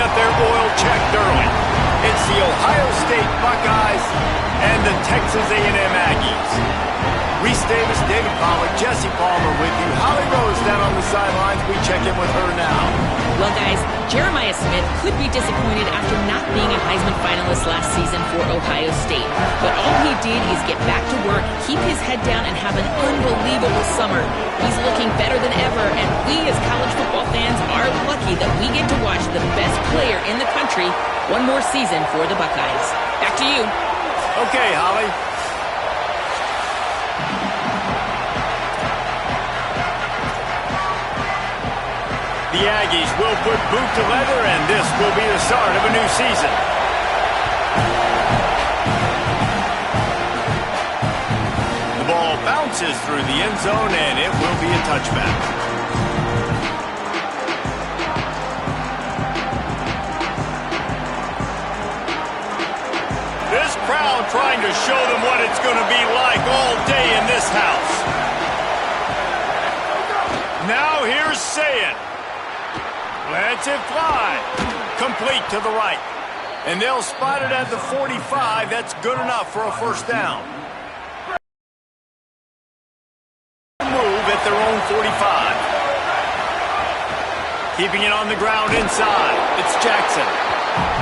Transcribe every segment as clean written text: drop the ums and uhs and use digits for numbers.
got their oil checked early. It's the Ohio State Buckeyes and the Texas A&M Aggies. Reese Davis, David Pollack, Jesse Palmer with you. Holly Rose down on the sidelines. We check in with her now. Well, guys, Jeremiah Smith could be disappointed after not being a Heisman finalist last season for Ohio State. But all he did is get back to work, keep his head down, and have an unbelievable summer. He's looking better than ever, and we as college football fans are lucky that we get to watch the best player in the country one more season for the Buckeyes. Back to you. Okay, Holly. The Aggies will put boot to leather, and this will be the start of a new season. The ball bounces through the end zone, and it will be a touchback. This crowd trying to show them what it's going to be like all day in this house. Now here's Sayin. Lets it fly. Complete to the right. And they'll spot it at the 45. That's good enough for a first down. Move at their own 45. Keeping it on the ground inside. It's Jackson.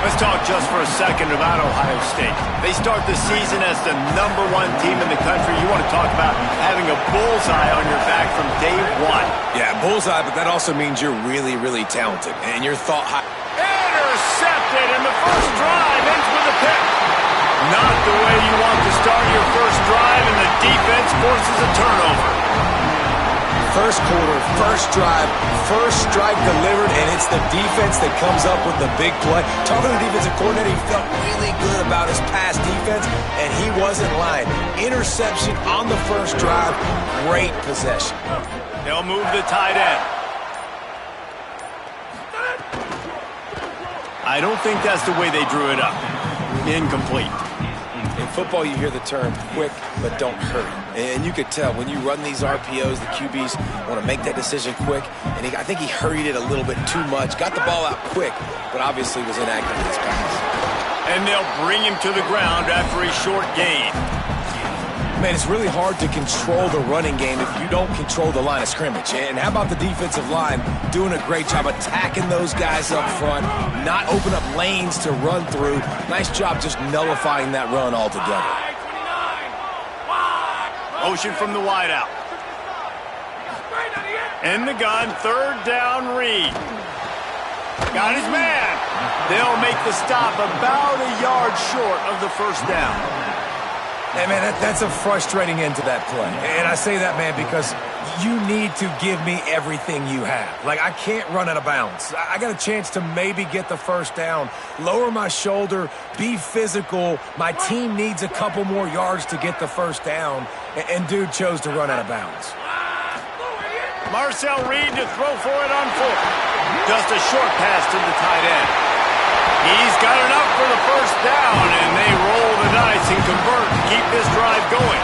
Let's talk just for a second about Ohio State. They start the season as the #1 team in the country. You want to talk about having a bullseye on your back from day one. Yeah, bullseye, but that also means you're really, really talented. And you're thought high. Intercepted, and the first drive ends with a pick. Not the way you want to start your first drive, and the defense forces a turnover. First quarter, first drive delivered, and it's the defense that comes up with the big play. Talking to the defensive coordinator, he felt really good about his pass defense, and he wasn't lying. Interception on the first drive, great possession. They'll move the tight end. I don't think that's the way they drew it up. Incomplete. In football, you hear the term quick, but don't hurry. And you could tell when you run these RPOs, the QBs want to make that decision quick. And I think he hurried it a little bit too much. Got the ball out quick, but obviously was inaccurate in his pass. And they'll bring him to the ground after a short gain. Man, it's really hard to control the running game if you don't control the line of scrimmage. And how about the defensive line doing a great job attacking those guys up front, not open up lanes to run through. Nice job just nullifying that run altogether. Motion from the wideout. In the gun, third down, Reed. Got his man. They'll make the stop about a yard short of the first down. Hey, man, that's a frustrating end to that play. And I say that, man, because you need to give me everything you have. Like, I can't run out of bounds. I got a chance to maybe get the first down, lower my shoulder, be physical. My team needs a couple more yards to get the first down, and dude chose to run out of bounds. Marcel Reed to throw for it on fourth. Just a short pass to the tight end. He's got enough for the first down, and they roll the dice and convert to keep this drive going.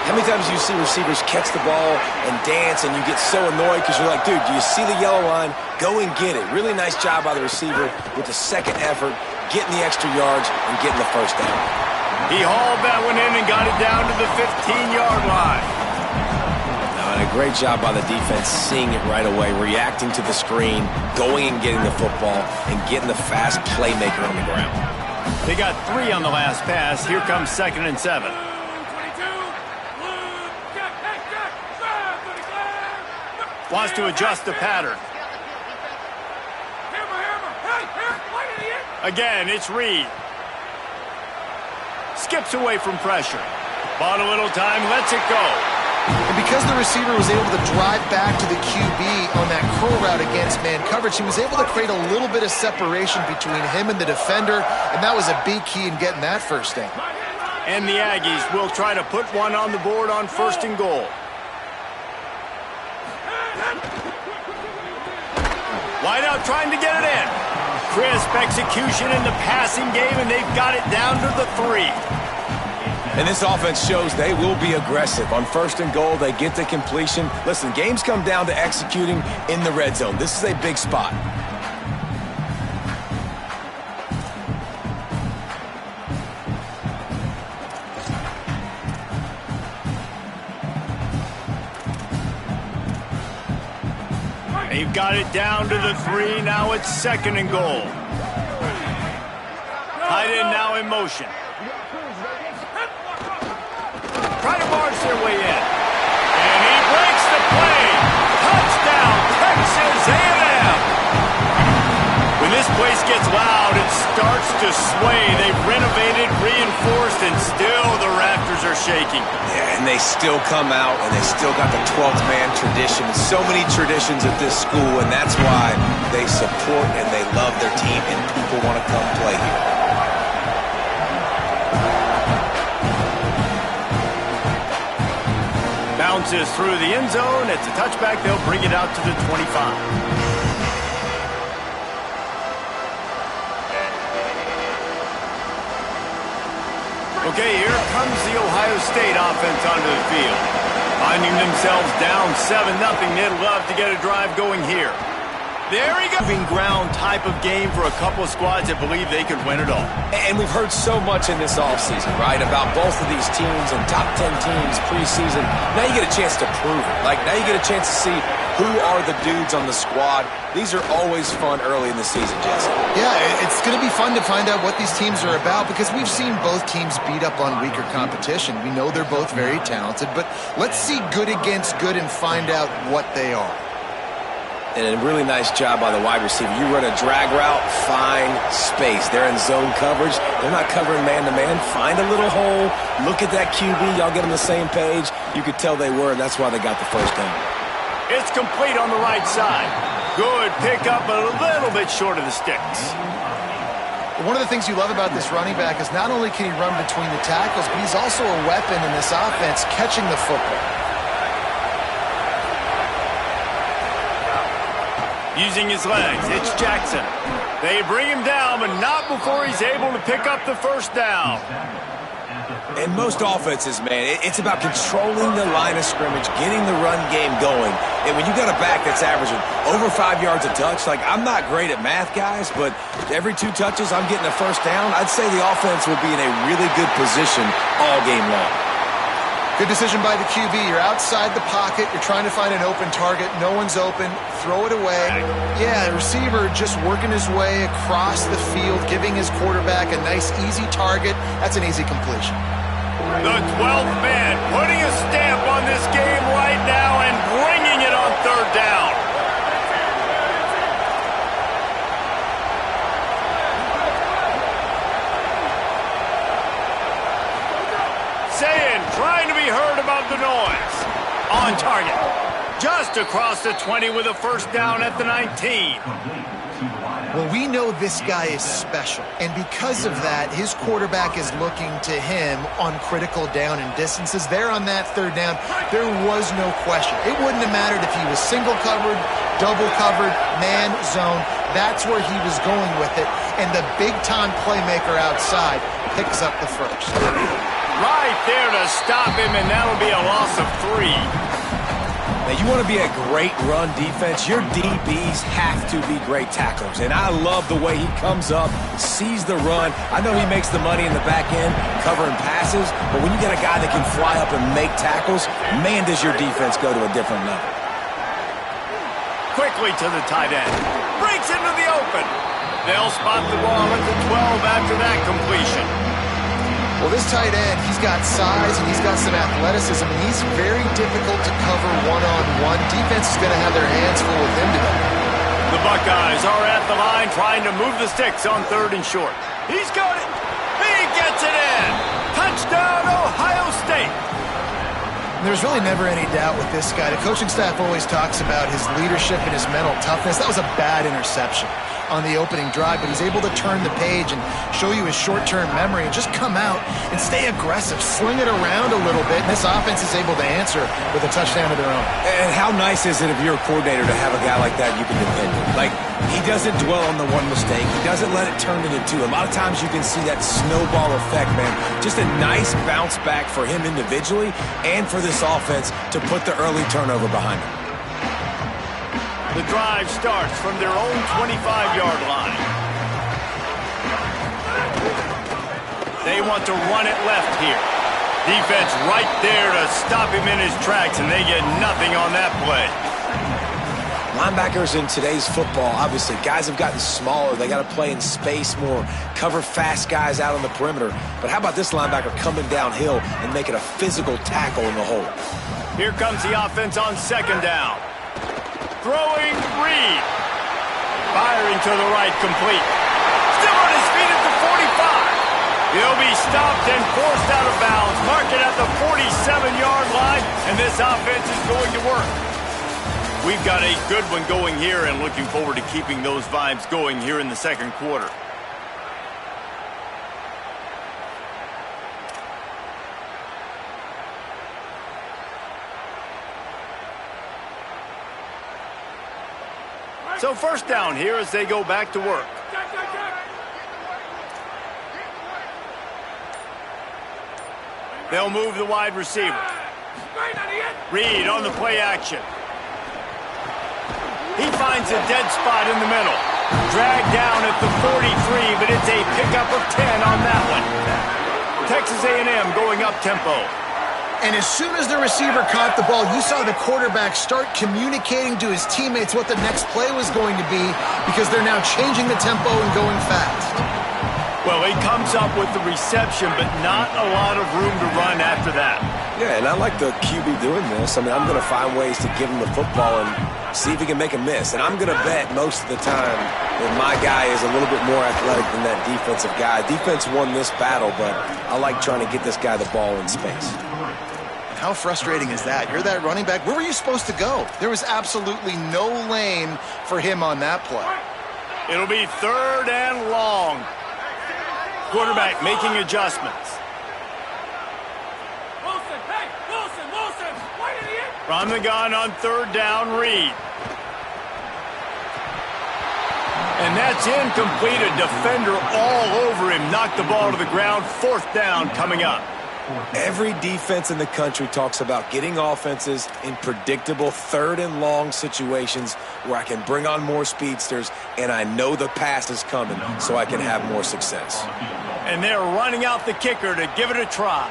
How many times do you see receivers catch the ball and dance, and you get so annoyed because you're like, dude, do you see the yellow line? Go and get it. Really nice job by the receiver with the second effort, getting the extra yards and getting the first down. He hauled that one in and got it down to the 15-yard line. And a great job by the defense seeing it right away, reacting to the screen, going and getting the football, and getting the fast playmaker on the ground. They got 3 on the last pass. Here comes 2nd and 7. Wants to adjust the pattern. Again, it's Reed. Skips away from pressure. Bought a little time, lets it go. And because the receiver was able to drive back to the QB on that curl route against man coverage, he was able to create a little bit of separation between him and the defender, and that was a big key in getting that first down. And the Aggies will try to put one on the board on 1st and goal. Wideout trying to get it in. Crisp execution in the passing game, and they've got it down to the 3. And this offense shows they will be aggressive. On 1st and goal, they get the completion. Listen, games come down to executing in the red zone. This is a big spot. They've got it down to the 3. Now it's 2nd and goal. Tight end now in motion. Try to march their way in. And he breaks the play. Touchdown, Texas A&M. When this place gets loud, it starts to sway. They've renovated, reinforced, and still the rafters are shaking. Yeah, and they still come out, and they still got the 12th man tradition. So many traditions at this school, and that's why they support and they love their team, and people want to come play here. Bounces through the end zone. It's a touchback. They'll bring it out to the 25. Okay, here comes the Ohio State offense onto the field. Finding themselves down 7-0, they'd love to get a drive going here. There he goes. Moving ground type of game for a couple of squads that believe they could win it all. And we've heard so much in this offseason, right, about both of these teams and top 10 teams preseason. Now you get a chance to prove it. Like, now you get a chance to see who are the dudes on the squad. These are always fun early in the season, Jesse. Yeah, it's going to be fun to find out what these teams are about because we've seen both teams beat up on weaker competition. We know they're both very talented, but let's see good against good and find out what they are. And a really nice job by the wide receiver. You run a drag route, find space. They're in zone coverage. They're not covering man-to-man. Find a little hole. Look at that QB. Y'all get on the same page. You could tell they were, and that's why they got the first down. It's complete on the right side. Good pickup, but a little bit short of the sticks. One of the things you love about this running back is not only can he run between the tackles, but he's also a weapon in this offense catching the football. Using his legs, it's Jackson. They bring him down, but not before he's able to pick up the first down. And most offenses, man, it's about controlling the line of scrimmage, getting the run game going. And when you got a back that's averaging over 5 yards a touch, like, I'm not great at math, guys, but every 2 touches I'm getting a first down, I'd say the offense will be in a really good position all game long. Good decision by the QB. You're outside the pocket. You're trying to find an open target. No one's open. Throw it away. Yeah, the receiver just working his way across the field, giving his quarterback a nice, easy target. That's an easy completion. The 12th man putting a stamp on this game right now and bringing it on 3rd down. Trying to be heard above the noise. On target. Just across the 20 with a first down at the 19. Well, we know this guy is special, and because of that, his quarterback is looking to him on critical down and distances. There on that 3rd down, there was no question. It wouldn't have mattered if he was single covered, double covered, man, zone. That's where he was going with it, and the big-time playmaker outside picks up the first. Right there to stop him, and that'll be a loss of 3. Now, you want to be a great run defense, your DBs have to be great tacklers. And I love the way he comes up, sees the run. I know he makes the money in the back end covering passes, but when you get a guy that can fly up and make tackles, man, does your defense go to a different level. Quickly to the tight end. Breaks into the open. They'll spot the ball at the 12 after that completion. Well, this tight end, he's got size and he's got some athleticism, and he's very difficult to cover one-on-one. Defense is going to have their hands full with him today. The Buckeyes are at the line trying to move the sticks on 3rd and short. He's got it. He gets it in. Touchdown, Ohio State. There's really never any doubt with this guy. The coaching staff always talks about his leadership and his mental toughness. That was a bad interception on the opening drive, but he's able to turn the page and show you his short-term memory and just come out and stay aggressive, sling it around a little bit, and this offense is able to answer with a touchdown of their own. And how nice is it if you're a coordinator to have a guy like that you can depend on? Like, he doesn't dwell on the one mistake. He doesn't let it turn into 2. A lot of times you can see that snowball effect, man. Just a nice bounce back for him individually and for this offense to put the early turnover behind him. The drive starts from their own 25-yard line. They want to run it left here. Defense right there to stop him in his tracks, and they get nothing on that play. Linebackers in today's football, obviously, guys have gotten smaller. They got to play in space more, cover fast guys out on the perimeter. But how about this linebacker coming downhill and making a physical tackle in the hole? Here comes the offense on second down. Throwing Reed. Firing to the right, complete. Still on his feet at the 45. He'll be stopped and forced out of bounds. Mark it at the 47-yard line, and this offense is going to work. We've got a good one going here and looking forward to keeping those vibes going here in the second quarter. So first down here as they go back to work. They'll move the wide receiver. Reed on the play action. He finds a dead spot in the middle. Dragged down at the 43, but it's a pickup of 10 on that one. Texas A&M going up tempo. And as soon as the receiver caught the ball, you saw the quarterback start communicating to his teammates what the next play was going to be because they're now changing the tempo and going fast. Well, he comes up with the reception, but not a lot of room to run after that. Yeah, and I like the QB doing this. I mean, I'm going to find ways to give him the football and see if he can make a miss. And I'm going to bet most of the time that my guy is a little bit more athletic than that defensive guy. Defense won this battle, but I like trying to get this guy the ball in space. How frustrating is that? You're that running back. Where were you supposed to go? There was absolutely no lane for him on that play. It'll be third and long. Quarterback making adjustments. Wilson, from the gun on third down, Reed. And that's incomplete. A defender all over him. Knocked the ball to the ground. Fourth down coming up. Every defense in the country talks about getting offenses in predictable third and long situations where I can bring on more speedsters and I know the pass is coming so I can have more success. And they're running out the kicker to give it a try.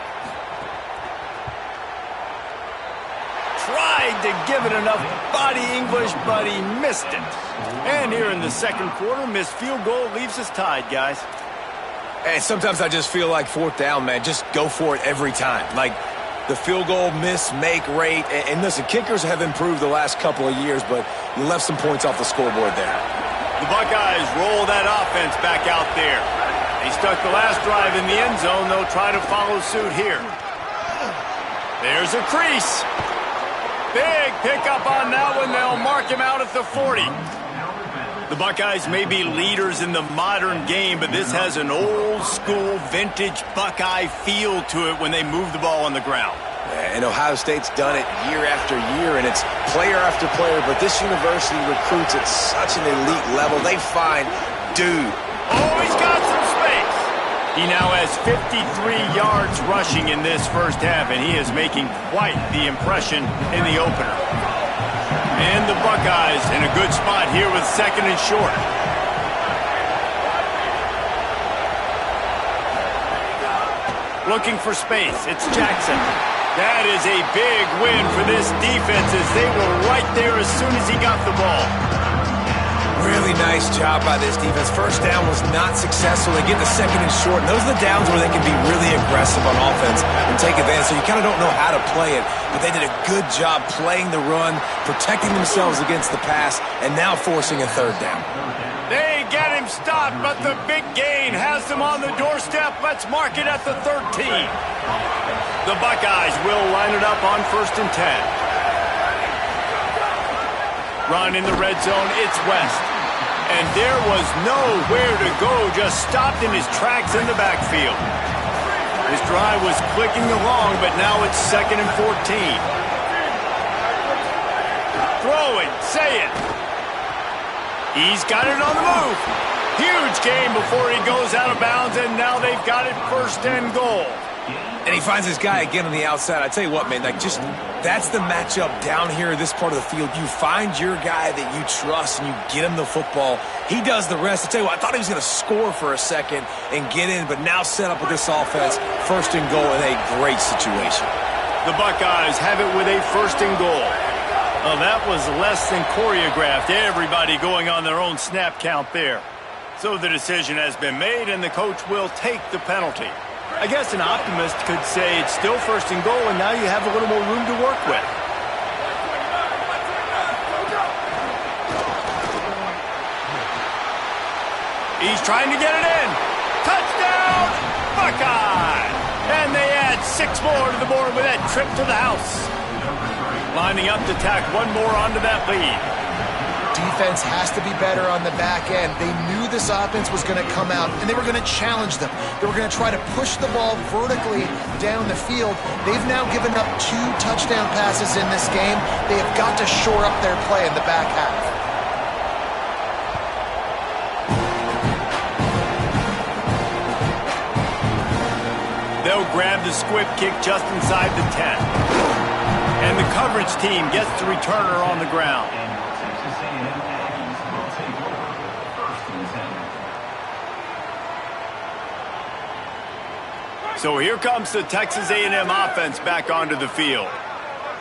Tried to give it enough body English, but he missed it. And here in the second quarter, missed field goal leaves us tied, guys. And sometimes I just feel like fourth down, man, just go for it every time. Like the field goal miss-make rate. And listen, kickers have improved the last couple of years, but you left some points off the scoreboard there. The Buckeyes roll that offense back out there. They stuck the last drive in the end zone. They'll try to follow suit here. There's a crease. Big pickup on that one. They'll mark him out at the 40. The Buckeyes may be leaders in the modern game, but this has an old-school, vintage Buckeye feel to it when they move the ball on the ground. And Ohio State's done it year after year, and it's player after player, but this university recruits at such an elite level. They find, dude. Oh, he's got some space. He now has 53 yards rushing in this first half, and he is making quite the impression in the opener. And the Buckeyes in a good spot here with second and short. Looking for space. It's Jackson. That is a big win for this defense as they were right there as soon as he got the ball. Really nice job by this defense. First down was not successful. They get the second and short. And those are the downs where they can be really aggressive on offense and take advantage. So you kind of don't know how to play it. But they did a good job playing the run, protecting themselves against the pass, and now forcing a third down. They get him stopped, but the big gain has them on the doorstep. Let's mark it at the 13. The Buckeyes will line it up on 1st and 10. Run in the red zone. It's West. And there was nowhere to go, just stopped in his tracks in the backfield. His drive was clicking along, but now it's 2nd and 14. Throwing, say it. He's got it on the move. Huge game before he goes out of bounds, and now they've got it 1st and goal. And he finds his guy again on the outside. I tell you what, man, like just that's the matchup down here, this part of the field. You find your guy that you trust and you get him the football. He does the rest. I tell you what, I thought he was going to score for a second and get in, but now set up with this offense, 1st and goal in a great situation. The Buckeyes have it with a 1st and goal. Well, that was less than choreographed. Everybody going on their own snap count there. So the decision has been made, and the coach will take the penalty. I guess an optimist could say it's still first and goal, and now you have a little more room to work with. He's trying to get it in. Touchdown, Buckeye! And they add 6 more to the board with that trip to the house. Lining up to tack one more onto that lead. Defense has to be better on the back end. They knew this offense was going to come out, and they were going to challenge them. They were going to try to push the ball vertically down the field. They've now given up 2 touchdown passes in this game. They have got to shore up their play in the back half. They'll grab the squib kick just inside the 10. And the coverage team gets the returner on the ground. So here comes the Texas A&M offense back onto the field.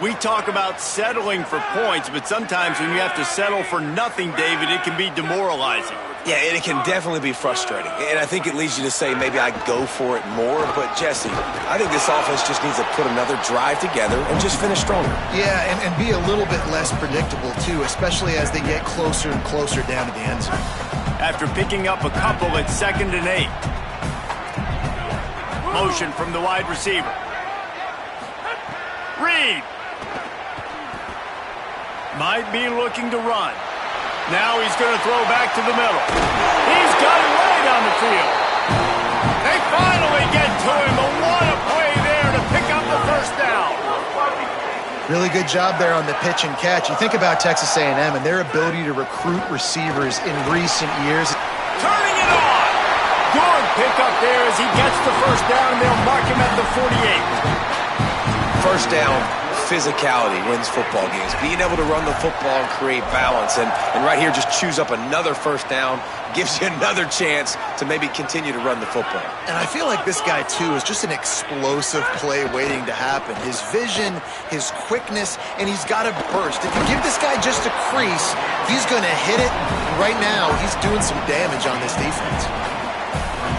We talk about settling for points, but sometimes when you have to settle for nothing, David, it can be demoralizing. Yeah, and it can definitely be frustrating. And I think it leads you to say maybe I go for it more. But, Jesse, I think this offense just needs to put another drive together and just finish stronger. Yeah, and be a little bit less predictable, too, especially as they get closer and closer down to the end zone. After picking up a couple at 2nd and 8. Motion from the wide receiver. Reed. Might be looking to run. Now he's going to throw back to the middle. He's got it way down the field. They finally get to him, but what a play there to pick up the first down. Really good job there on the pitch and catch. You think about Texas A&M and their ability to recruit receivers in recent years. Turning it on. Good pickup there as he gets the first down. They'll mark him at the 48. First down. Physicality wins football games. Being able to run the football and create balance. And right here, just choose up another first down. Gives you another chance to maybe continue to run the football. And I feel like this guy, too, is just an explosive play waiting to happen. His vision, his quickness, and he's got a burst. If you give this guy just a crease, he's going to hit it. Right now, he's doing some damage on this defense.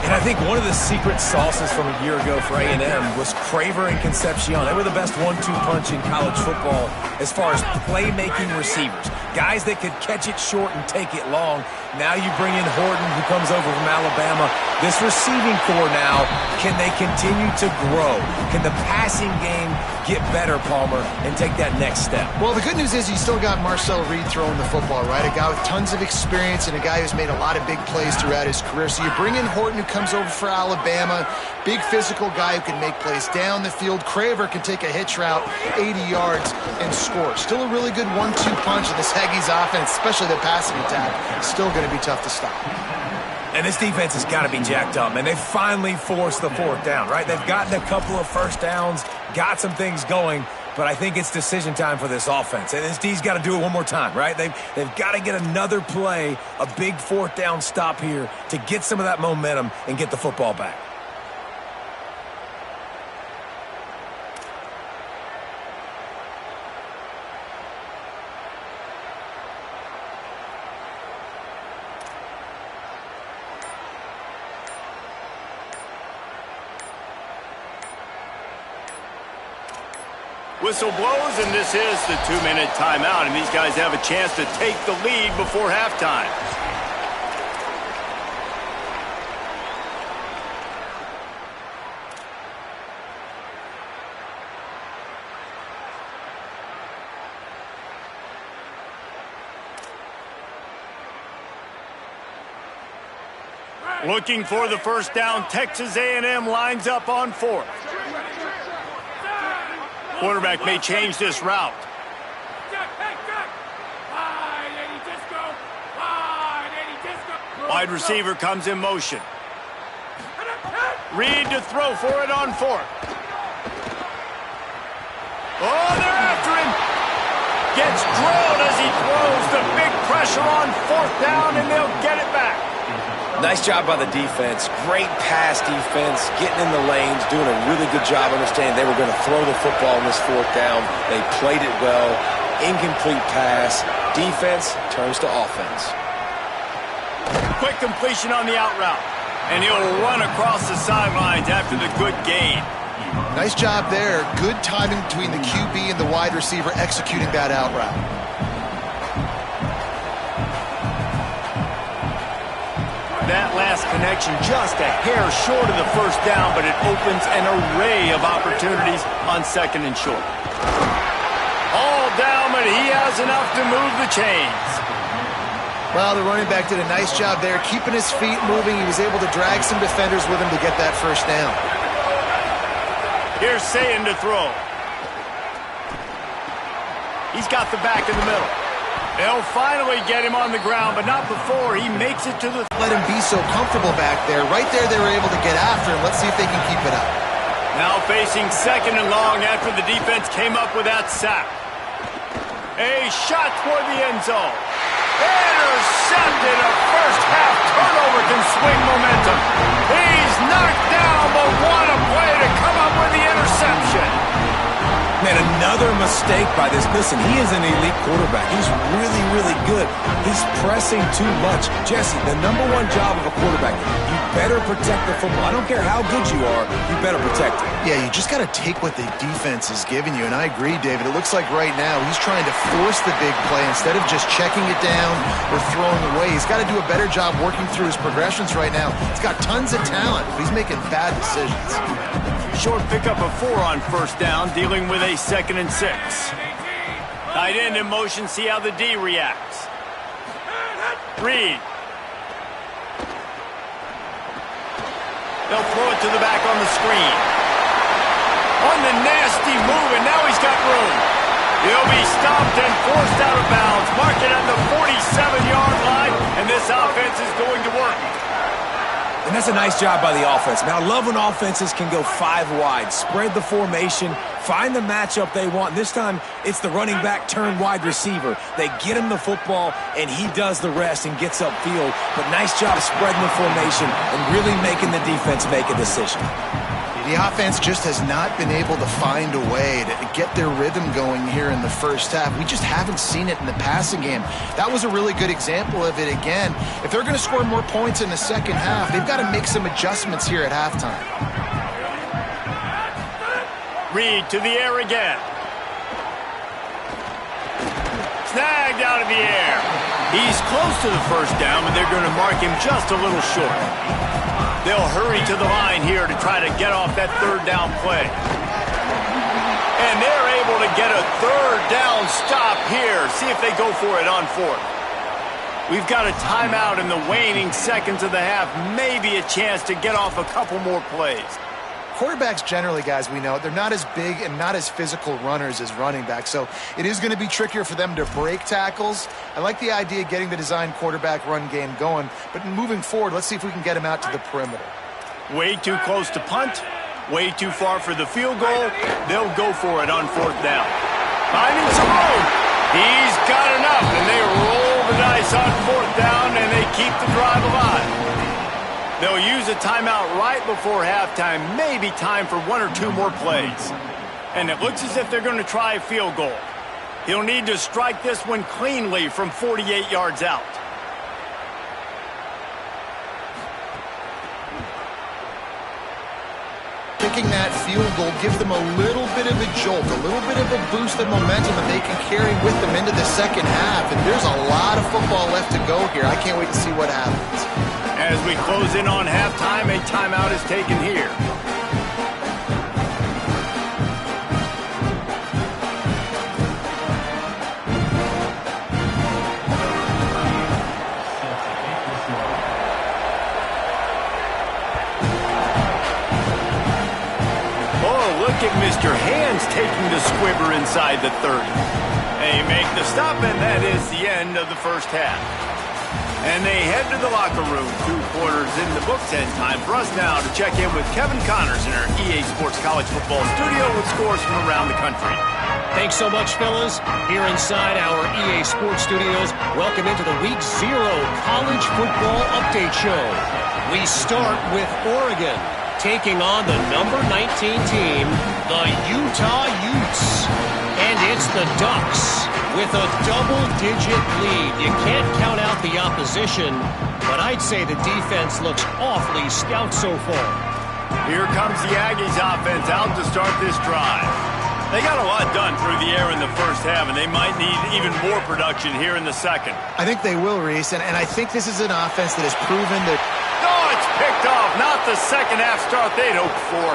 And I think one of the secret sauces from a year ago for A&M was Craver and Concepcion. They were the best 1-2 punch in college football as far as playmaking receivers. Guys that could catch it short and take it long. Now you bring in Horton, who comes over from Alabama. This receiving core now, can they continue to grow? Can the passing game get better, Palmer, and take that next step? Well, the good news is you still got Marcel Reed throwing the football, right? A guy with tons of experience and a guy who's made a lot of big plays throughout his career. So you bring in Horton, who comes over for Alabama. Big physical guy who can make plays down the field. Craver can take a hitch route 80 yards and score. Still a really good 1-2 punch in this Aggies offense, especially the passing attack. Still going to be tough to stop. And this defense has got to be jacked up, and they finally forced the 4th down, right? They've gotten a couple of first downs, got some things going, but I think it's decision time for this offense. And this D's got to do it one more time, right? They've got to get another play, a big 4th down stop here to get some of that momentum and get the football back. Whistle blows, and this is the 2-minute timeout, and these guys have a chance to take the lead before halftime. Looking for the first down, Texas A&M lines up on 4th. Quarterback may change this route. Wide receiver comes in motion. Reed to throw for it on 4th. Oh, they're after him. Gets drilled as he throws. The big pressure on 4th down, and they'll get it back. Nice job by the defense. Great pass defense, getting in the lanes, doing a really good job understanding they were going to throw the football in this fourth down. They played it well. Incomplete pass. Defense turns to offense. Quick completion on the out route. And he'll run across the sidelines after the good gain. Nice job there. Good timing between the QB and the wide receiver executing that out route. That last connection just a hair short of the first down, but it opens an array of opportunities on second and short. All down, but he has enough to move the chains. Well, the running back did a nice job there, keeping his feet moving. He was able to drag some defenders with him to get that first down. Here's Sayin to throw. He's got the back in the middle. They'll finally get him on the ground, but not before he makes it to the... Let him be so comfortable back there. Right there, they were able to get after him. Let's see if they can keep it up. Now facing second and long after the defense came up with that sack. A shot toward the end zone. Intercepted. A first-half turnover can swing momentum. He's knocked down, but what a play to come up with the interception. Man, another mistake by this. Listen, he is an elite quarterback. He's really, really good. He's pressing too much. Jesse, the number one job of a quarterback, you better protect the football. I don't care how good you are, you better protect it. Yeah, you just got to take what the defense is giving you, and I agree, David. It looks like right now he's trying to force the big play instead of just checking it down or throwing away. He's got to do a better job working through his progressions right now. He's got tons of talent, but he's making bad decisions. Short pickup of 4 on first down, dealing with a 2nd and 6. Tight end in motion, see how the D reacts. Reed. They'll throw it to the back on the screen. On the nasty move, and now he's got room. He'll be stopped and forced out of bounds. Mark it at the 47-yard line, and this offense is going to work. And that's a nice job by the offense. Man, I love when offenses can go 5 wide, spread the formation, find the matchup they want. This time, it's the running back turned wide receiver. They get him the football, and he does the rest and gets upfield. But nice job spreading the formation and really making the defense make a decision. The offense just has not been able to find a way to get their rhythm going here in the first half. We just haven't seen it in the passing game. That was a really good example of it again. If they're going to score more points in the second half, they've got to make some adjustments here at halftime. Reed to the air again. Snagged out of the air. He's close to the first down, but they're going to mark him just a little short. They'll hurry to the line here to try to get off that third down play. And they're able to get a third down stop here. See if they go for it on 4th. We've got a timeout in the waning seconds of the half. Maybe a chance to get off a couple more plays. Quarterbacks generally, guys, we know, they're not as big and not as physical runners as running backs, so it is going to be trickier for them to break tackles. I like the idea of getting the design quarterback run game going, but moving forward, let's see if we can get him out to the perimeter. Way too close to punt, way too far for the field goal. They'll go for it on 4th down. Finding some room. He's got enough, and they roll the dice on 4th down, and they keep the drive alive. They'll use a timeout right before halftime, maybe time for 1 or 2 more plays. And it looks as if they're going to try a field goal. He'll need to strike this one cleanly from 48 yards out. Kicking that field goal gives them a little bit of a jolt, a little bit of a boost of momentum that they can carry with them into the second half. And there's a lot of football left to go here. I can't wait to see what happens. As we close in on halftime, a timeout is taken here. Oh, look at Mr. Hands taking the squibber inside the 30. They make the stop, and that is the end of the first half. And they head to the locker room. 2 quarters in the books, and time for us now to check in with Kevin Connors in our EA Sports College Football studio with scores from around the country. Thanks so much, fellas. Here inside our EA Sports studios, welcome into the Week 0 College Football Update Show. We start with Oregon, taking on the number 19 team, the Utah Utes. And it's the Ducks with a double-digit lead. You can't count out the opposition, but I'd say the defense looks awfully stout so far. Here comes the Aggies offense out to start this drive. They got a lot done through the air in the first half, and they might need even more production here in the second. I think they will, Reese, and I think this is an offense that has proven that... Oh, it's picked off. Not the second half start they'd hoped for.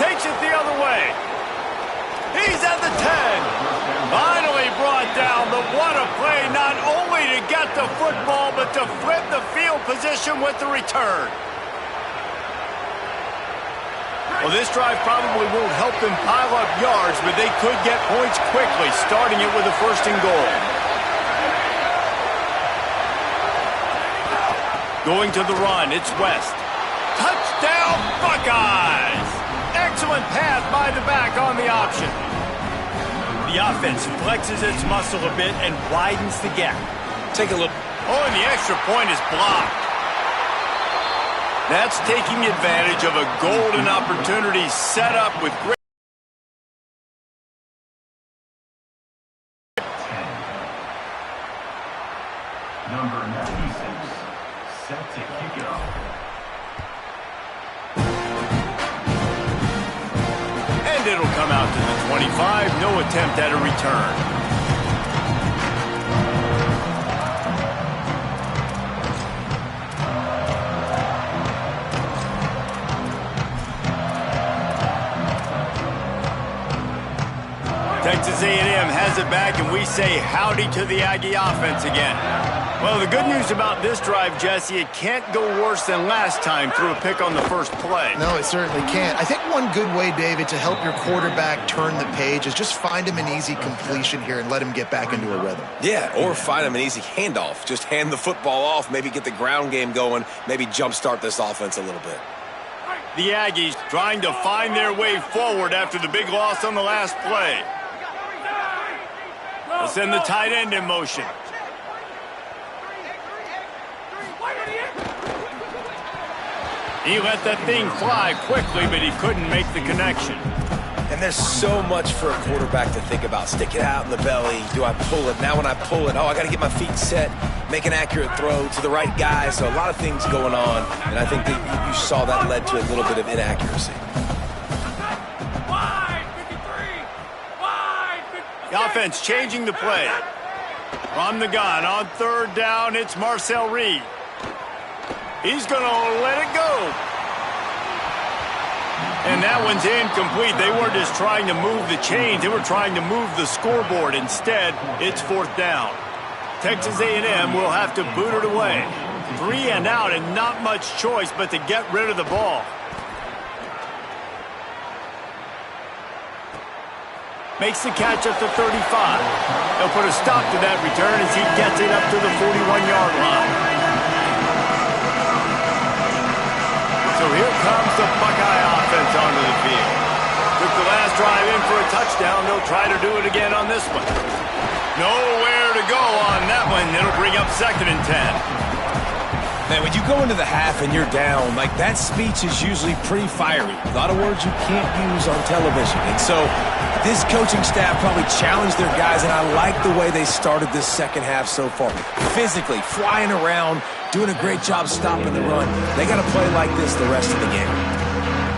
Takes it the other way. He's at the 10. Finally brought down. The what a play, not only to get the football, but to flip the field position with the return. Well, this drive probably won't help them pile up yards, but they could get points quickly, starting it with a 1st and goal. Going to the run, it's West. Touchdown, Buckeyes! Excellent pass by the back on the option. The offense flexes its muscle a bit and widens the gap. Take a look. Oh, and the extra point is blocked. That's taking advantage of a golden opportunity set up with great... Number 96, set to kick it off. And it'll come out to the 25. No attempt at a return. Texas A&M has it back, and we say howdy to the Aggie offense again. Well, the good news about this drive, Jesse, it can't go worse than last time through a pick on the first play. No, it certainly can't. I think one good way, David, to help your quarterback turn the page is just find him an easy completion here and let him get back into a rhythm. Yeah, or find him an easy handoff. Just hand the football off, maybe get the ground game going, maybe jumpstart this offense a little bit. The Aggies trying to find their way forward after the big loss on the last play. They'll send the tight end in motion. He let that thing fly quickly, but he couldn't make the connection. And there's so much for a quarterback to think about. Stick it out in the belly. Do I pull it? Now when I pull it, oh, I got to get my feet set, make an accurate throw to the right guy. So a lot of things going on, and I think that you saw that led to a little bit of inaccuracy. The offense changing the play. From the gun on 3rd down, it's Marcel Reed. He's going to let it go. And that one's incomplete. They weren't just trying to move the chains. They were trying to move the scoreboard. Instead, it's 4th down. Texas A&M will have to boot it away. 3 and out and not much choice but to get rid of the ball. Makes the catch at the 35. They'll put a stop to that return as he gets it up to the 41-yard line. So here comes the Buckeye offense onto the field. Took the last drive in for a touchdown. They'll try to do it again on this one. Nowhere to go on that one. It'll bring up 2nd and 10. Man, when you go into the half and you're down, like that speech is usually pretty fiery. A lot of words you can't use on television. And so this coaching staff probably challenged their guys, and I like the way they started this second half so far. Physically, flying around, doing a great job stopping the run. They got to play like this the rest of the game.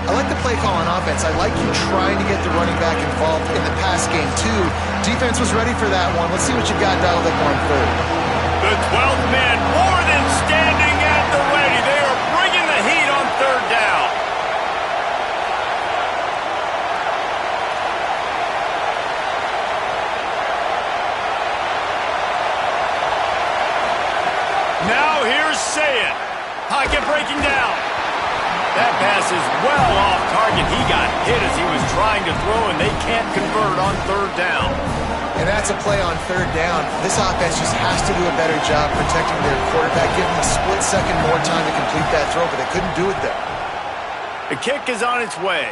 I like the play call on offense. I like you trying to get the running back involved in the pass game, too. Defense was ready for that one. Let's see what you got dialed up on 3rd. The 12th man more than standing at the ready. They are bringing the heat on 3rd down. Now here's Sayed. Pocket breaking down. That pass is well off target. He got hit as he was trying to throw, and they can't convert on 3rd down. And that's a play on third down. This offense just has to do a better job protecting their quarterback, give him a split second more time to complete that throw, but they couldn't do it there. The kick is on its way.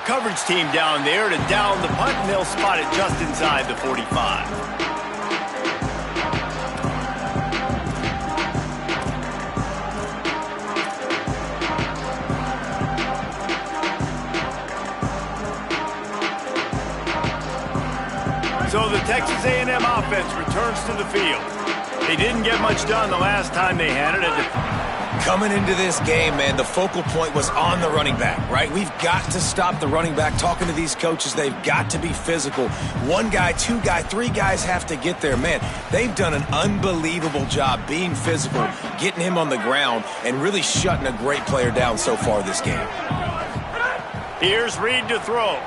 Coverage team down there to down the punt, and they'll spot it just inside the 45. So the Texas A&M offense returns to the field. They didn't get much done the last time they had it. Coming into this game, man, the focal point was on the running back, right? We've got to stop the running back. Talking to these coaches, they've got to be physical. One guy, two guy, three guys have to get there. Man, they've done an unbelievable job being physical, getting him on the ground, and really shutting a great player down so far this game. Here's Reed to throw.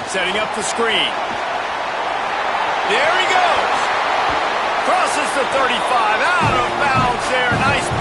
Setting up the screen. There he goes. Crosses the 35, out of bounds there. Nice pick